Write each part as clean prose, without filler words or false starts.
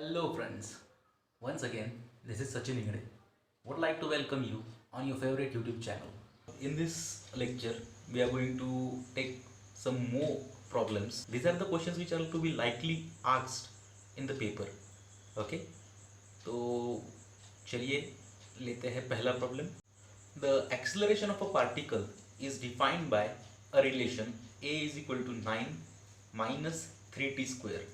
Hello friends, once again this is Sachin Ingre. Would like to welcome you on your favorite YouTube channel. In this lecture we are going to take some more problems. These are the questions which are to be likely asked in the paper. Okay, तो चलिए लेते हैं पहला problem. The acceleration of a particle is defined by a relation a is equal to 9 minus 3t square.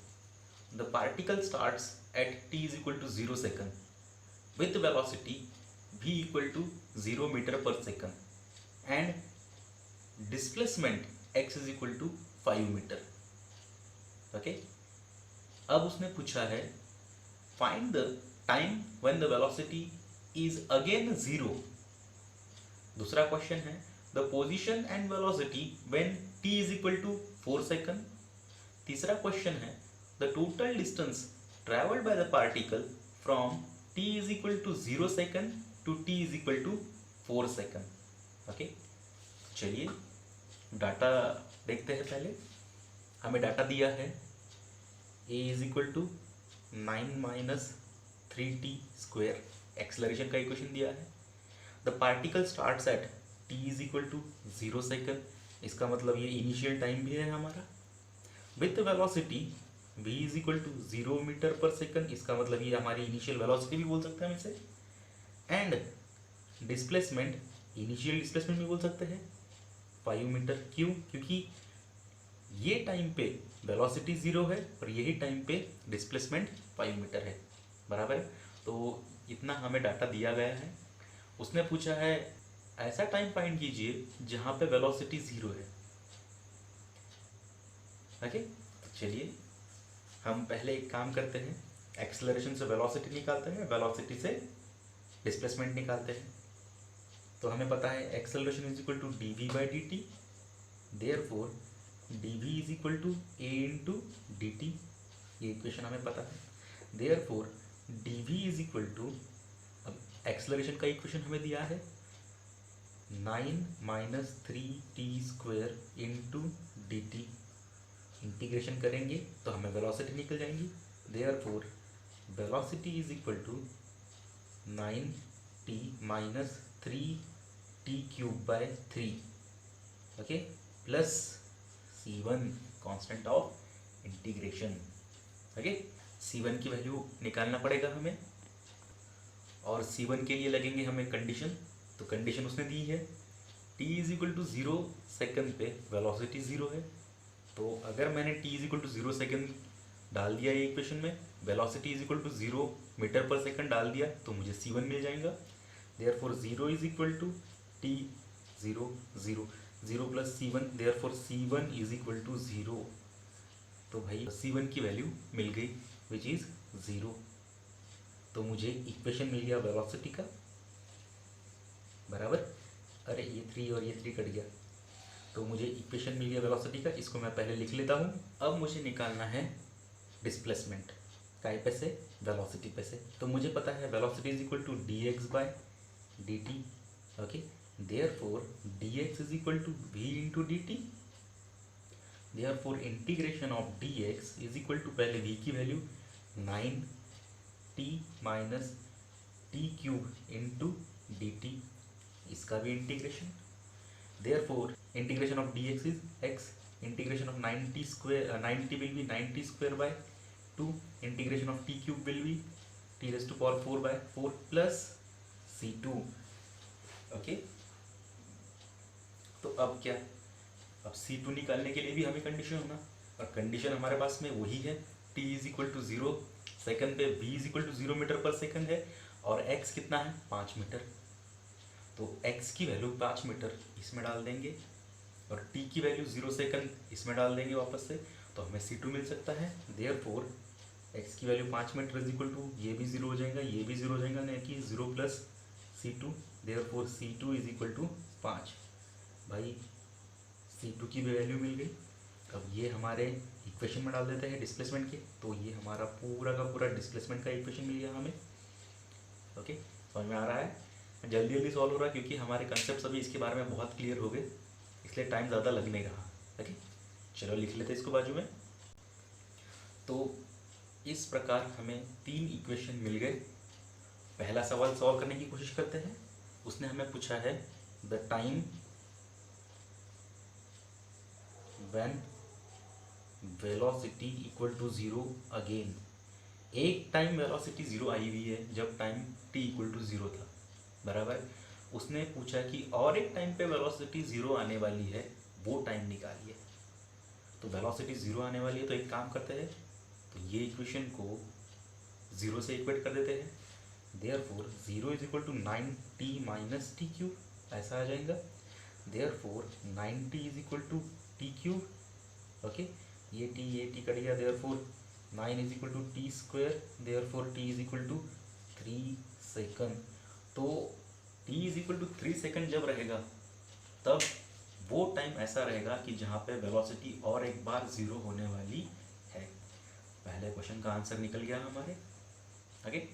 The particle starts at t is equal to 0 second with velocity v equal to 0 meter per second and displacement x is equal to 5 meter. Okay, अब उसने पूछा है find the time when the velocity is again 0. दूसरा question है the position and velocity when t is equal to 4 second. तीसरा question है the total distance traveled by the particle from t is equal to 0 second to t is equal to 4 second. Okay, चलिए data देखते हैं. पहले हमें data दिया है a is equal to 9 minus 3t square, acceleration का equation दिया है. The particle starts at t is equal to 0 second, इसका मतलब ये इनिशियल टाइम भी है हमारा. With velocity v is equal to 0 metre per second, इसका मतलब ये हमारी इनिशियल वेलोसिटी भी बोल सकते हैं हम इसे. एंड डिस्प्लेसमेंट, इनिशियल डिस्प्लेसमेंट भी बोल सकते हैं 5 मीटर. क्यों? क्योंकि ये टाइम पे वेलोसिटी 0 है और यही टाइम पे डिस्प्लेसमेंट 5 मीटर है. बराबर है. तो इतना हमें डाटा दिया गया है. उसने पूछा है ऐसा टाइम फाइंड कीजिए जहाँ पे वेलोसिटी 0 है. ओके, तो चलिए हम पहले एक काम करते हैं, एक्सेलरेशन से वेलोसिटी निकालते हैं, वेलोसिटी से डिस्प्लेसमेंट निकालते हैं. तो हमें पता है acceleration is equal to D V by D T, therefore D V is equal to A into D T. ये इक्वेशन हमें पता है. Therefore D V is equal to, अब एक्सेलरेशन का इक्वेशन हमें दिया है 9 minus 3t square into D T. Integration करेंगे तो हमें वेलोसिटी निकल जाएंगी. Therefore velocity is equal to 9t minus 3t cube by 3, okay, plus c1 constant of integration. Okay, c1 की वैल्यू निकालना पड़ेगा हमें और c1 के लिए लगेंगे हमें कंडीशन. तो कंडीशन उसने दी है t is equal to 0 second पे वेलोसिटी 0 है. तो अगर मैंने t इज इक्वल टू 0 सेकेंड डाल दिया ये इक्वेशन में, velocity is equal to 0 metre per second डाल दिया, तो मुझे c1 मिल जाएगा. Therefore 0 is equal to t 0 0 0 plus c1, therefore c1 is equal to 0. तो भाई c1 की वैल्यू मिल गई विच इज़ 0. तो मुझे इक्वेशन मिल गया वेलोसिटी का. बराबर. अरे ये 3 और ये 3 कट गया, तो मुझे इक्वेशन मिल गया वेलोसिटी का. इसको मैं पहले लिख लेता हूँ. अब मुझे निकालना है डिस्प्लेसमेंट. काय पे से? वेलोसिटी पे से. तो मुझे पता है velocity is equal to D X by D T. Okay, therefore D X is equal to V into D T. Therefore integration of D X is equal to, पहले वी की value 9t minus T cube into D T, इसका भी integration. Therefore, integration of dx is x. Integration of 90 square 90 will be 90 square by 2. Integration of t cube will be t raised to power 4 by 4 plus c2. Okay, तो अब क्या, अब c2 निकालने के लिए भी हमें कंडीशन होना, और कंडीशन हमारे पास में वही है t is equal to 0 second पे v is equal to 0 metre per second है और x कितना है 5 मीटर. तो x की वैल्यू 5 मीटर इसमें डाल देंगे और t की वैल्यू 0 सेकंड इसमें डाल देंगे वापस से, तो हमें c2 मिल सकता है. देयरफॉर x की value 5 metre is equal to, ये भी 0 हो जाएगा, ये भी 0 हो जाएगा, नहीं कि 0 plus c2. Therefore c2 is equal to 5. भाई c2 की भी वैल्यू मिल गई. अब ये हमारे इक्वेशन में डाल देते हैं डिस्प्लेसमेंट के, तो ये हमारा पूरा का पूरा डिस्प्लेसमेंट का इक्वेशन मिल गया हमें. ओके, समझ में आ रहा है? जल्दी जल्दी सॉल्व हो रहा है क्योंकि हमारे कंसेप्ट अभी इसके बारे में बहुत क्लियर हो गए, इसलिए टाइम ज़्यादा लग नहीं रहा. ओके, चलो लिख लेते हैं इसको बाजू में. तो इस प्रकार हमें 3 इक्वेशन मिल गए। पहला सवाल सॉल्व करने की कोशिश करते हैं। उसने हमें पूछा है the time when velocity equal to zero again. एक टाइम वेलोसिटी ज़ीरो आई हुई है जब time t equal to zero था, बराबर। उसने पूछा कि और एक टाइम पे वेलोसिटी ज़ीरो आने वाली है, वो टाइम निकालिए। तो वेलोसिटी ज़ीरो आने वाली है, तो एक काम करते हैं, तो ये इक्वेशन को ज़ीरो से इक्वेट कर देते हैं। Therefore zero is equal to 9t minus T cube, ऐसा आ जाएगा। Therefore 9t is equal to T cube, okay. ये t कट गया, therefore 9 is equal to T square, therefore t is equal to 3 second. तो t is equal to 3 second जब रहेगा तब वो टाइम ऐसा रहेगा कि जहाँ पे वेलोसिटी और एक बार ज़ीरो होने वाली है। पहले क्वेश्चन का आंसर निकल गया हमारे आगे।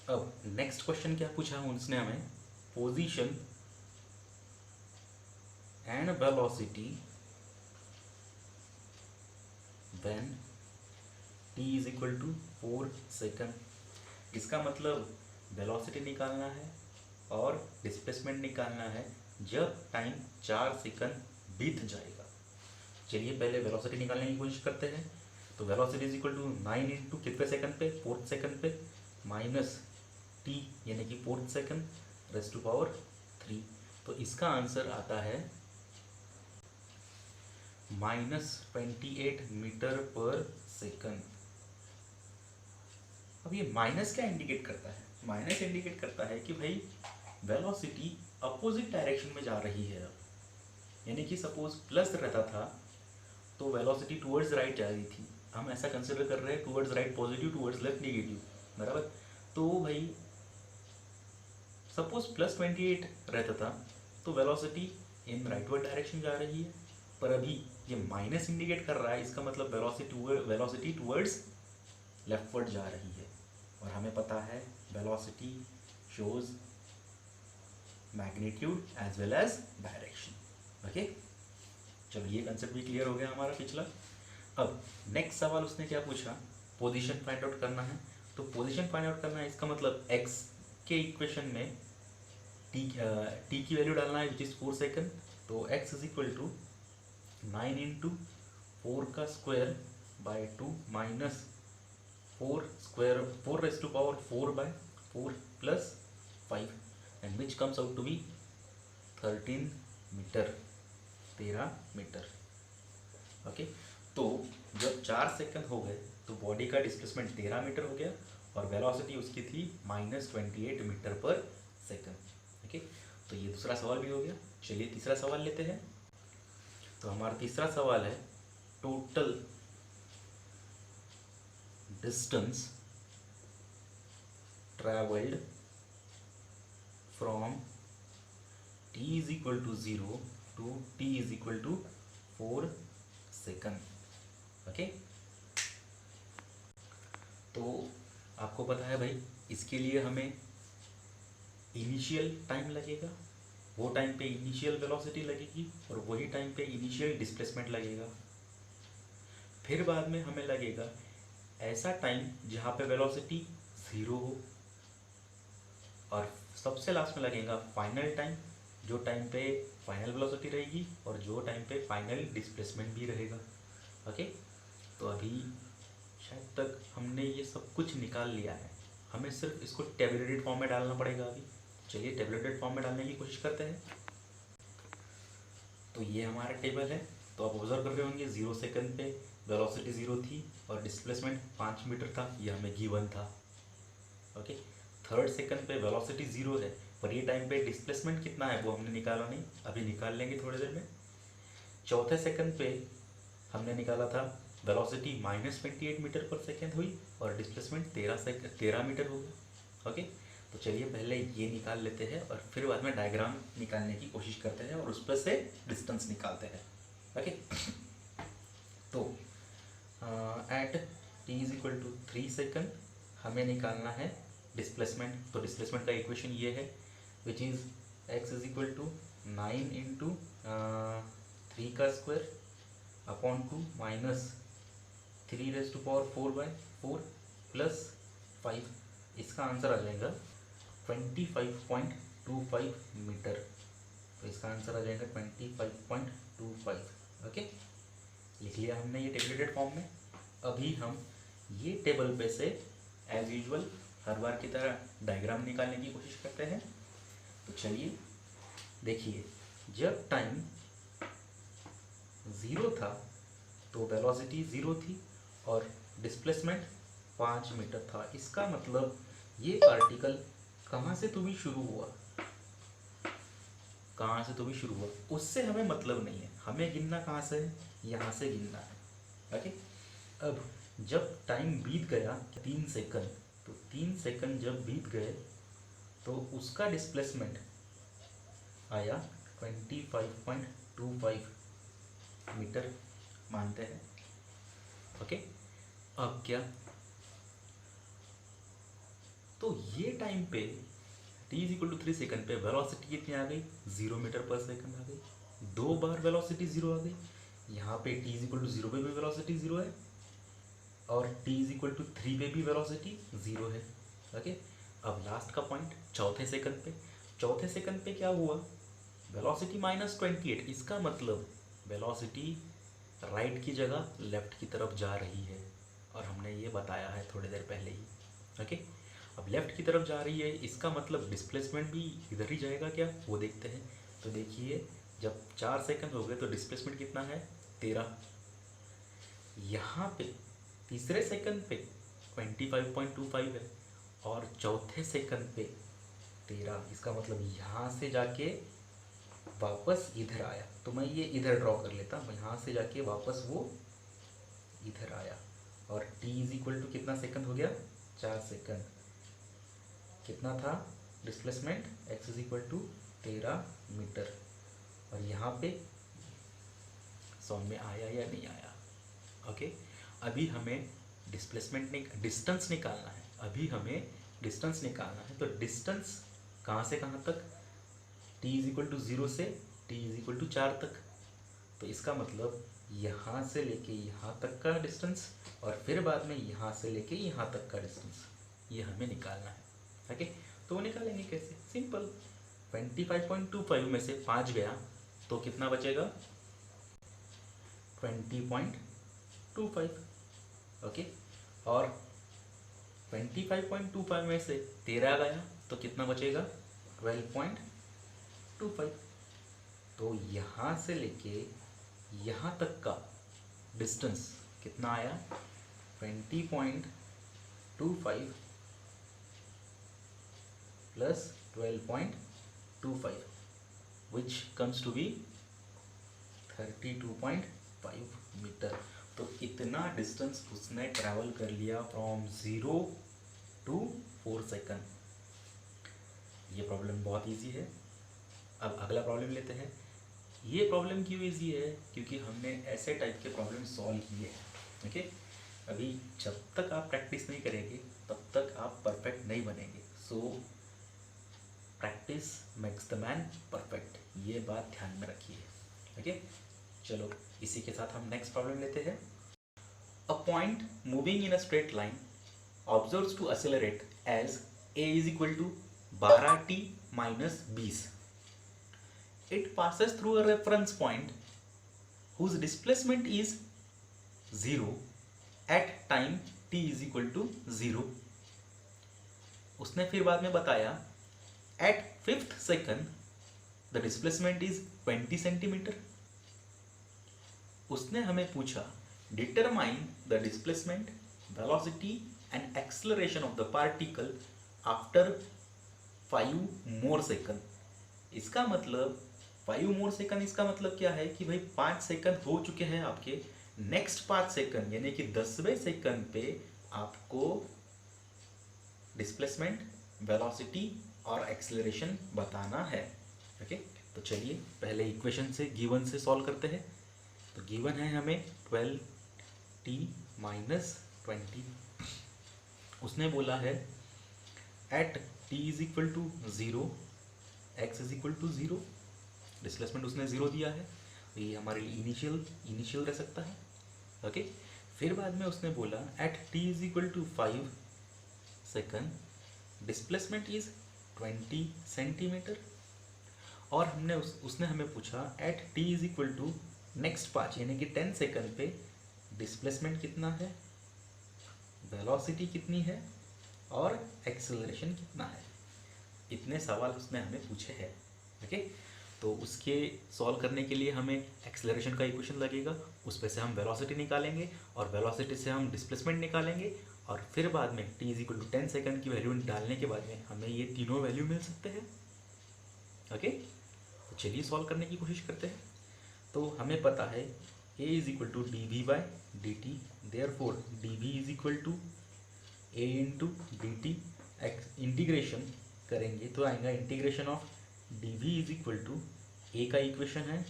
अब नेक्स्ट क्वेश्चन क्या पूछा उसने हमें, position and velocity when t is equal to 4 second. इसका मतलब वेलोसिटी निकालना है और डिस्प्लेसमेंट निकालना है जब टाइम 4 सेकंड बीत जाएगा। चलिए पहले वेलोसिटी निकालने की कोशिश करते हैं। तो velocity is equal to 9 into कितने सेकंड पे, 4 सेकंड पे, माइनस t यानी कि 4 सेकंड रेज़ टू पावर 3। तो इसका आंसर आता है -28 मीटर पर सेकंड। अब ये माइनस क्या इंडिकेट करता है? माइनस इंडिकेट करता है कि भाई वेलोसिटी अपोजिट डायरेक्शन में जा रही है। अब यानी कि सपोज प्लस रहता था तो वेलोसिटी टुवर्ड्स राइट जा रही थी, हम ऐसा कंसिडर कर रहे हैं towards right positive, towards left negative, बराबर। तो भाई सपोज +28 रहता था तो वेलोसिटी इन राइटवर्ड डायरेक्शन जा रही है, पर अभी ये माइनस इंडिकेट कर रहा है, इसका मतलब वेलोसिटी टुवर्ड्स लेफ्टवर्ड जा रही है। और हमें पता है velocity shows magnitude as well as direction, okay. चलो ये कंसेप्ट भी क्लियर हो गया हमारा पिछला। अब नेक्स्ट सवाल उसने क्या पूछा, पोजीशन फाइंड आउट करना है। तो पोजीशन फाइंड आउट करना है, इसका मतलब x के इक्वेशन में t की वैल्यू डालना है विच इज़ 4 सेकंड। तो x is equal to 9 into 4 का square by 2 minus 4 square 4 raise to power 4 by 4 plus 5 and which comes out to be 13 metre, 13 metre, okay. तो जब 4 सेकंड हो गए तो बॉडी का डिस्प्लेसमेंट 13 मीटर हो गया और वेलोसिटी उसकी थी -28 मीटर पर सेकंड, ओके। तो ये दूसरा सवाल भी हो गया। चलिए तीसरा सवाल लेते हैं। तो हमारा तीसरा सवाल है total distance travelled from t is equal to 0 टू t is equal to 4 second, okay. तो आपको पता है भाई इसके लिए हमें इनिशियल टाइम लगेगा, वो टाइम पे इनिशियल वेलोसिटी लगेगी और वही टाइम पे इनिशियल डिस्प्लेसमेंट लगेगा। फिर बाद में हमें लगेगा ऐसा टाइम जहाँ पे वेलोसिटी 0 हो और सबसे लास्ट में लगेगा फाइनल टाइम, जो टाइम पे फाइनल वेलोसिटी रहेगी और जो टाइम पे फाइनल डिस्प्लेसमेंट भी रहेगा, ओके। तो अभी शायद तक हमने ये सब कुछ निकाल लिया है, हमें सिर्फ इसको टेबुलेटेड फॉर्म में डालना पड़ेगा अभी। चलिए टेबुलेटेड फॉर्म में डालने की कोशिश करते हैं। तो ये हमारा टेबल है। तो आप ऑब्जर्व कर रहे होंगे 0 सेकंड पे वेलोसिटी 0 थी और डिस्प्लेसमेंट 5 मीटर था, ये हमें गिवन था, ओके। 3rd सेकंड पे वेलोसिटी 0 है पर ये टाइम पे डिस्प्लेसमेंट कितना है वो हमने निकाला नहीं, अभी निकाल लेंगे थोड़ी देर में। 4थे सेकंड पे हमने निकाला था वेलोसिटी -28 मीटर पर सेकेंड हुई और डिस्प्लेसमेंट 13 मीटर हो गया, ओके। तो चलिए पहले ये निकाल लेते हैं और फिर बाद में डायग्राम निकालने की कोशिश करते हैं और उस पर से डिस्टेंस निकालते हैं, ओके। तो at t is equal to 3 second हमें निकालना है डिस्प्लेसमेंट। तो डिस्प्लेसमेंट का इक्वेशन ये है which is x is equal to 9 into 3 का स्क्वायर अपॉन 2 माइनस 3⁴/4 प्लस 5, इसका आंसर आ जाएगा 25.25 मीटर। तो इसका आंसर आ जाएगा 25.25। ओके, लिख लिया हमने ये टेबलेटेड फॉर्म में। अभी हम ये टेबल पे से एज यूजुअल हर बार की तरह डायग्राम निकालने की कोशिश करते हैं। तो चलिए देखिए, जब टाइम 0 था तो वेलोसिटी 0 थी और डिस्प्लेसमेंट 5 मीटर था। इसका मतलब ये पार्टिकल कहाँ से तो भी शुरू हुआ, कहाँ से तो भी शुरू हुआ, उससे हमें मतलब नहीं है। हमें गिनना कहाँ से है, यहाँ से गिनना है। ओके, अब जब टाइम बीत गया 3 सेकंड, तो 3 सेकंड जब बीत गए तो उसका डिस्प्लेसमेंट आया 25.25 मीटर मानते हैं। ओके, अब क्या, तो ये टाइम पे t=3 सेकंड पे वेलोसिटी कितनी आ गई, 0 मीटर पर सेकंड आ गई। 2 बार वेलोसिटी 0 आ गई। यहाँ पे t=0 पे भी वेलोसिटी 0 है और t=3 पे भी वेलोसिटी 0 है। ओके, अब लास्ट का पॉइंट चौथे सेकंड पे। चौथे सेकंड पे क्या हुआ, वेलोसिटी -28। इसका मतलब वेलोसिटी राइट की जगह लेफ्ट की तरफ जा रही है, और हमने ये बताया है थोड़ी देर पहले ही। ओके, अब लेफ्ट की तरफ जा रही है, इसका मतलब डिस्प्लेसमेंट भी इधर ही जाएगा क्या, वो देखते हैं। तो देखिए, जब 4 सेकंड हो गए तो डिस्प्लेसमेंट कितना है, 13। यहाँ पे तीसरे सेकंड पे 25.25 है और चौथे सेकंड पे 13। इसका मतलब यहाँ से जाके वापस इधर आया। तो मैं ये इधर ड्रॉ कर लेता हूँ, यहाँ से जाके वापस वो इधर आया। और t कितना सेकंड हो गया, 4 सेकंड। कितना था डिस्प्लेसमेंट, x=13 मीटर। और यहाँ पे समझ में आया या नहीं आया। ओके, अभी हमें डिस्टेंस निकालना है। अभी हमें डिस्टेंस निकालना है। तो डिस्टेंस कहाँ से कहाँ तक, t=0 से t=4 तक। तो इसका मतलब यहाँ से लेके यहाँ तक का डिस्टेंस और फिर बाद में यहाँ से लेके यहाँ तक का डिस्टेंस, ये हमें निकालना है। ओके, तो वो निकालेंगे कैसे, सिंपल। 25.25 में से 5 गया तो कितना बचेगा, 20.25। ओके, और 25.25 में से 13 गया तो कितना बचेगा, 12.25। तो यहाँ से लेके यहाँ तक का डिस्टेंस कितना आया, 20.25 plus 12.25 which comes to be 32.5 metre. तो इतना डिस्टेंस उसने ट्रैवल कर लिया फ्रॉम 0 to 4 सेकंड। ये प्रॉब्लम बहुत इजी है। अब अगला प्रॉब्लम लेते हैं। ये प्रॉब्लम क्यों इजी है, क्योंकि हमने ऐसे टाइप के प्रॉब्लम सॉल्व किए हैं। ओके, अभी जब तक आप प्रैक्टिस नहीं करेंगे तब तक आप परफेक्ट नहीं बनेंगे। So practice makes the man perfect, ये बात ध्यान में रखिए। ओके, चलो इसी के साथ हम नेक्स्ट प्रॉब्लम लेते हैं। A point moving in a straight line observes to accelerate as a=12t - 20. It passes through a reference point whose displacement is 0 at time t=0. उसने फिर बाद में बताया at 5th second the displacement is 20 centimeter. उसने हमें पूछा determine the displacement, velocity and acceleration of the particle after 5 more second. इसका मतलब 5 more second, इसका मतलब क्या है कि भाई 5 सेकंड हो चुके हैं आपके, नेक्स्ट 5 सेकंड यानी कि 10वें सेकंड पे आपको डिस्प्लेसमेंट, वेलोसिटी और एक्सेलरेशन बताना है। ओके, तो चलिए पहले इक्वेशन से गिवन से सॉल्व करते हैं। तो गिवन है हमें 12t - 20। उसने बोला है एट t=0 x=0, डिस्प्लेसमेंट उसने 0 दिया है, तो ये हमारे लिए इनिशियल रह सकता है। ओके, फिर बाद में उसने बोला at T is equal to 5 second displacement is 20 centimetre. और उसने हमें पूछा at T is equal to next 5 यानी कि 10 सेकंड पे डिस्प्लेसमेंट कितना है, वेलोसिटी कितनी है और एक्सेलरेशन कितना है। इतने सवाल उसने हमें पूछे हैं। ओके, तो उसके सॉल्व करने के लिए हमें एक्सेलरेशन का इक्वेशन लगेगा, उस पे से हम वेलोसिटी निकालेंगे और वेलोसिटी से हम डिस्प्लेसमेंट निकालेंगे और फिर बाद में t is equal to 10 second की वैल्यू डालने के बाद में हमें ये तीनों वैल्यू मिल सकते हैं। ओके, तो चलिए सॉल्व करने की कोशिश करते हैं। तो हमें पता है a is equal to D V by D T, therefore D V is equal to a into D T. Integration करेंगे तो आएगा integration of D V is equal to A का इक्वेशन है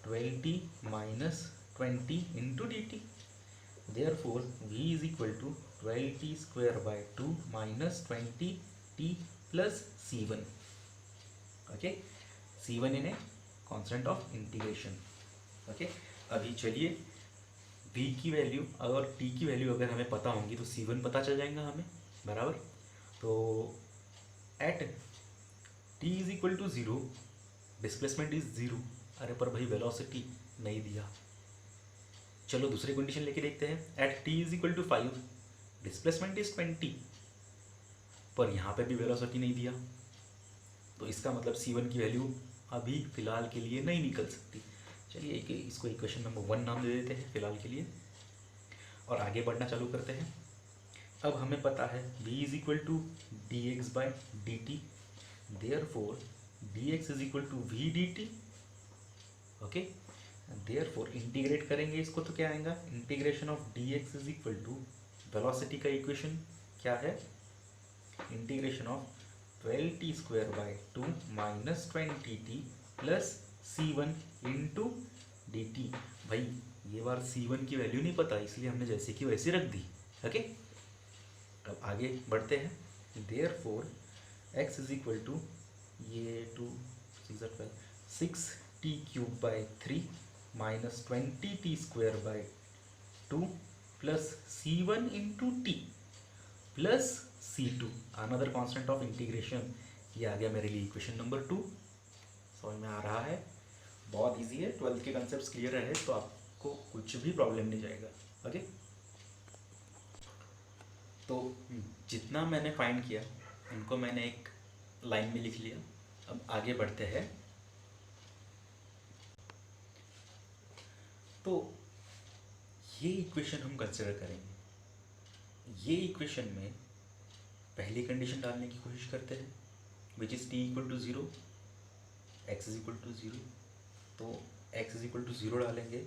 12t minus 20 into D T, therefore V is equal to 12t square by 2 minus 20t plus c1। Okay, c1 in a constant of integration. Okay, अभी चलिए v की value और t की value अगर हमें पता होंगी तो c1 पता चल जाएगा हमें बराबर। तो at t is equal to 0 displacement is 0। अरे पर भाई वेलोसिटी नहीं दिया, चलो दूसरी कंडीशन लेके देखते हैं। At t is equal to 5 displacement is 20, पर यहाँ पे भी वेलोसिटी नहीं दिया, तो इसका मतलब c1 की वैल्यू अभी फ़िलहाल के लिए नहीं निकल सकती। चलिए इसको इक्वेशन नंबर 1 नाम दे देते हैं फ़िलहाल के लिए और आगे बढ़ना चालू करते हैं। अब हमें पता है v is equal to D X by D T, therefore D X is equal to V D T. Okay, therefore integrate करेंगे इसको तो क्या आएगा, integration of D X is equal to velocity का equation क्या है, integration of 12t square by 2 minus 20t plus c1 into D T. भाई ये बार c1 की वैल्यू नहीं पता इसलिए हमने जैसे कि वैसे रख दी। ओके, अब आगे बढ़ते हैं। Therefore X is equal to ये 2 6t cube by 3 minus 20t square by 2 plus c1 into T plus c2 another constant of integration. ये आ गया मेरे लिए इक्वेशन नंबर 2। समझ में आ रहा है, बहुत इजी है, 12th के कंसेप्ट क्लियर है तो आपको कुछ भी प्रॉब्लम नहीं जाएगा। ओके, तो जितना मैंने फाइंड किया उनको मैंने एक लाइन में लिख लिया। अब आगे बढ़ते हैं। तो ये इक्वेशन हम कंसिडर करेंगे। ये इक्वेशन में पहली कंडीशन डालने की कोशिश करते हैं which is t equal to 0, x is equal to 0। तो x इज इक्वल टू 0 डालेंगे,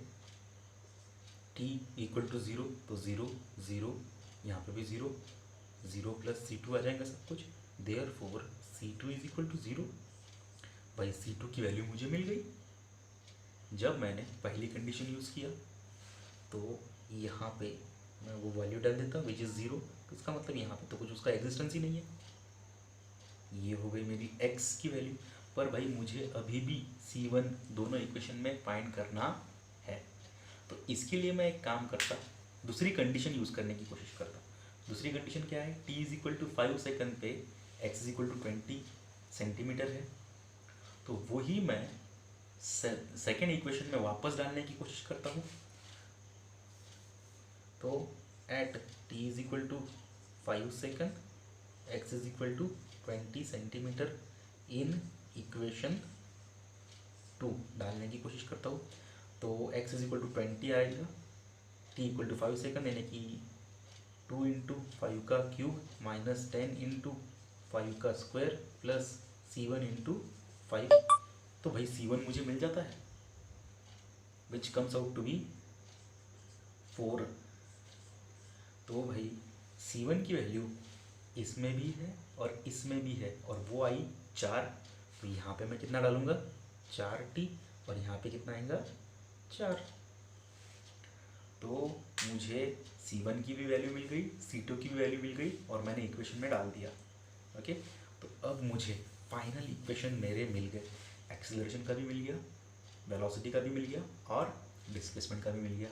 t इक्वल टू 0 तो 0 0, यहाँ पे भी 0 0 प्लस c2 आ जाएगा सब कुछ। Therefore c2 is equal to 0। भाई c2 की वैल्यू मुझे मिल गई। जब मैंने पहली कंडीशन यूज़ किया तो यहाँ पे मैं वो वैल्यू डाल देता विच इज़ 0, तो इसका मतलब यहाँ पे तो कुछ उसका एग्जिस्टेंस ही नहीं है। ये हो गई मेरी x की वैल्यू। पर भाई मुझे अभी भी c1 दोनों इक्वेशन में फाइंड करना है, तो इसके लिए मैं एक काम करता, दूसरी कंडीशन यूज़ करने की कोशिश करता। दूसरी कंडीशन क्या है, t is equal to 5 second पे x is equal to 20 centimetre है। तो वही मैं सेकेंड इक्वेशन में वापस डालने की कोशिश करता हूँ। तो at t is equal to 5 second x is equal to 20 centimetre in equation 2 डालने की कोशिश करता हूँ। तो x इज इक्वल टू 20 आएगा, t इक्वल टू 5 सेकंड यानी कि 2 इंटू 5 का क्यूब माइनस 10 इंटू 5 का स्क्वायर प्लस c1 इंटू 5। तो भाई c1 मुझे मिल जाता है which comes out to be 4। तो भाई c1 की वैल्यू इसमें भी है और इसमें भी है और वो आई 4। तो यहाँ पे मैं कितना डालूँगा 4t और यहाँ पे कितना आएगा 4। तो मुझे c1 की भी वैल्यू मिल गई, c2 की भी वैल्यू मिल गई और मैंने इक्वेशन में डाल दिया। ओके, तो अब मुझे फाइनल इक्वेशन मेरे मिल गए, एक्सेलरेशन का भी मिल गया, वेलोसिटी का भी मिल गया और डिस्प्लेसमेंट का भी मिल गया।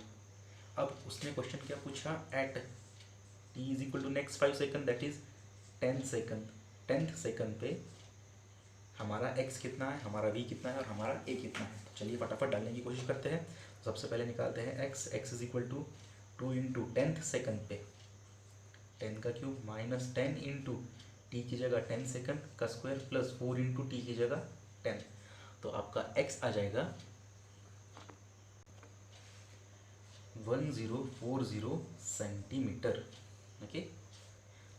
अब उसने क्वेश्चन क्या पूछा, at t is equal to next 5 second that is 10 second, 10th second पे हमारा x कितना है, हमारा v कितना है और हमारा a कितना है। तो चलिए फटाफट डालने की कोशिश करते हैं। सबसे पहले निकालते हैं x is equal to 2 into 10th second पे 10 का क्यूब माइनस 10 इंटू टी की जगह 10 सेकंड का स्क्वायर प्लस 4 इंटू टी की जगह 10। तो आपका x आ जाएगा 1040 सेंटीमीटर। ओके,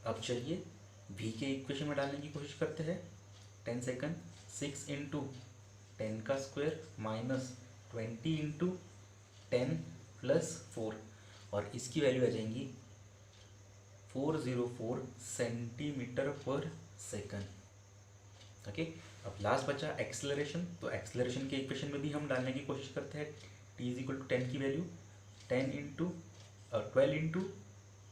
अब चलिए v के इक्वेशन में डालने की कोशिश करते हैं। 10 सेकंड 6 इंटू 10 का स्क्वायर माइनस 20 इंटू 10 प्लस 4 और इसकी वैल्यू आ जाएंगी 404 सेंटीमीटर पर सेकंड। ओके, अब लास्ट बचा एक्सेलरेशन। तो एक्सेलरेशन के इक्वेशन में भी हम डालने की कोशिश करते हैं। t इज इक्वल टू 10 की value 10 into 12 into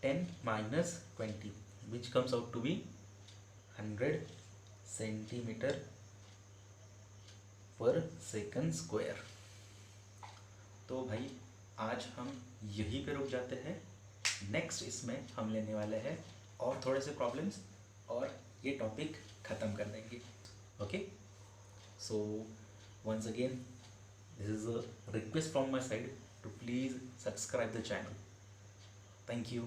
10 minus 20 which comes out to be 100 centimetre per second square. तो भाई आज हम यहीं पे रुक जाते हैं। नेक्स्ट इसमें हम लेने वाले हैं और थोड़े से प्रॉब्लम्स और ये टॉपिक ख़त्म कर देंगे। Okay, so once again this is a request from my side to please subscribe the channel. Thank you.